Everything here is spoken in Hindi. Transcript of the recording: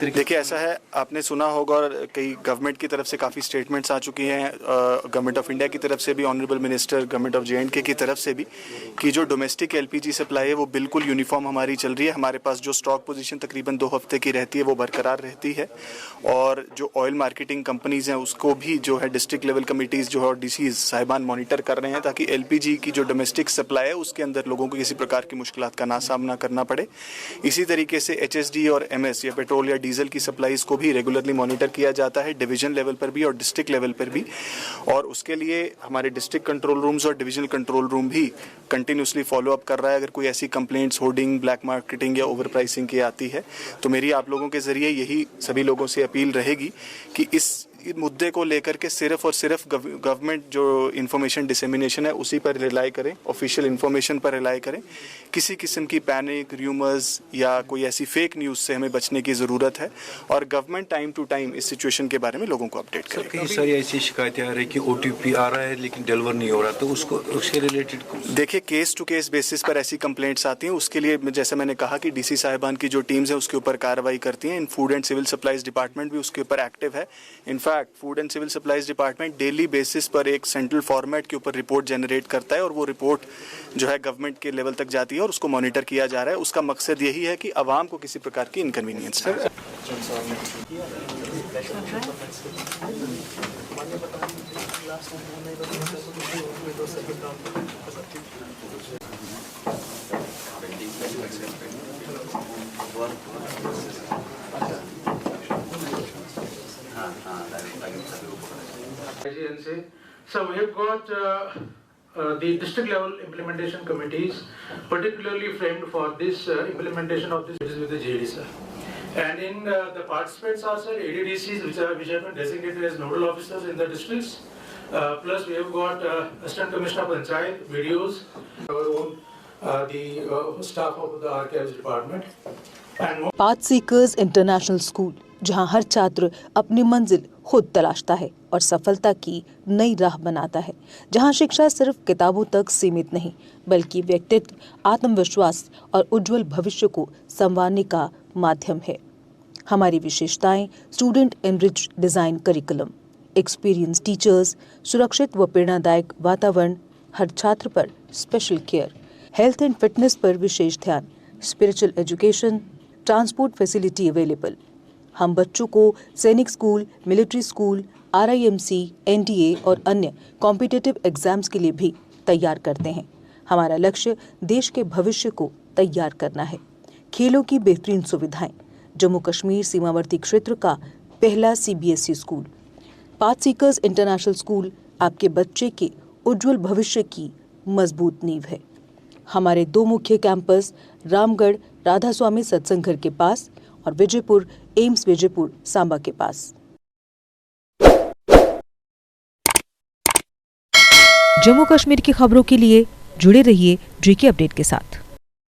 देखिए ऐसा है, आपने सुना होगा और कई गवर्नमेंट की तरफ से काफ़ी स्टेटमेंट्स आ चुकी हैं, गवर्नमेंट ऑफ इंडिया की तरफ से भी, honourable minister government of J&K की तरफ से भी, कि जो डोमेस्टिक LPG सप्लाई है वो बिल्कुल यूनिफॉर्म हमारी चल रही है। हमारे पास जो स्टॉक पोजीशन तकरीबन 2 हफ्ते की रहती है वो बरकरार रहती है, और जो ऑयल मार्केटिंग कंपनीज़ हैं उसको भी जो है डिस्ट्रिक्ट लेवल कमिटीज़ जो है और DCs साहिबान मॉनिटर कर रहे हैं, ताकि LPG की जो डोमेस्टिक सप्लाई है उसके अंदर लोगों को किसी प्रकार की मुश्किलात का ना सामना करना पड़े। इसी तरीके से HSD और MS या पेट्रोल या डीजल की सप्लाईज को भी रेगुलरली मॉनिटर किया जाता है, डिवीजन लेवल पर भी और डिस्ट्रिक्ट लेवल पर भी, और उसके लिए हमारे डिस्ट्रिक्ट कंट्रोल रूम्स और डिवीजनल कंट्रोल रूम भी कंटिन्यूसली फॉलो अप कर रहा है। अगर कोई ऐसी कंप्लेंट्स होर्डिंग, ब्लैक मार्केटिंग या ओवर प्राइसिंग की आती है तो मेरी आप लोगों के जरिए यही सभी लोगों से अपील रहेगी कि इस मुद्दे को लेकर के सिर्फ और सिर्फ गवर्नमेंट जो इंफॉर्मेशन डिसेमिनेशन है उसी पर रिलाई करें, ऑफिशियल इंफॉर्मेशन पर रिलाई करें। किसी किस्म की पैनिक, र्यूमर्स या कोई ऐसी फेक न्यूज़ से हमें बचने की ज़रूरत है, और गवर्नमेंट टाइम टू टाइम इस सिचुएशन के बारे में लोगों को अपडेट करें। कई सारी ऐसी शिकायतें आ रही कि OTP आ रहा है लेकिन डिलीवर नहीं हो रहा, तो उससे रिलेटेड देखिए केस टू केस बेसिस पर ऐसी कंप्लेंट्स आती हैं। उसके लिए जैसे मैंने कहा कि DC साहिबान की जो टीम्स है उसके ऊपर कार्रवाई करती हैं। इन food and civil supplies department भी उसके ऊपर एक्टिव है। In fact food and civil supplies department daily basis पर एक सेंट्रल फॉर्मेट के ऊपर रिपोर्ट जनरेट करता है, और वो रिपोर्ट जो है गवर्नमेंट के लेवल तक जाती है और उसको मॉनिटर किया जा रहा है। उसका मकसद यही है कि आवाम को किसी प्रकार की इनकन्वीनियंस है। So we have got the district level implementation committees particularly framed for this implementation of this with the JD sir. And in the participants are sir ADDCs which have been designated as nodal officers in the districts. Plus we have got Assistant Commissioner of Panchayat, videos, our own the staff of the archives department. And path seekers international school, जहां हर छात्र अपनी मंजिल खुद तलाशता है और सफलता की नई राह बनाता है, जहां शिक्षा सिर्फ किताबों तक सीमित नहीं बल्कि व्यक्तित्व, आत्मविश्वास और उज्जवल भविष्य को संवारने का माध्यम है। हमारी विशेषताएं: student enrich design curriculum, experience teachers, सुरक्षित व प्रेरणादायक वातावरण, हर छात्र पर special care, health and fitness पर विशेष ध्यान, spiritual education, transport facility available. हम बच्चों को Sainik school, military school, RIMC, NDA और अन्य कॉम्पिटिटिव एग्जाम्स के लिए भी तैयार करते हैं। हमारा लक्ष्य देश के भविष्य को तैयार करना है। खेलों की बेहतरीन सुविधाएं, जम्मू कश्मीर सीमावर्ती क्षेत्र का पहला CBSE school. Path seekers international school आपके बच्चे के उज्जवल भविष्य की मजबूत नींव है। हमारे 2 मुख्य कैंपस रामगढ़ राधा स्वामी सत्संग घर के पास और विजयपुर एम्स विजयपुर सांबा के पास। जम्मू कश्मीर की खबरों के लिए जुड़े रहिए JK अपडेट के साथ।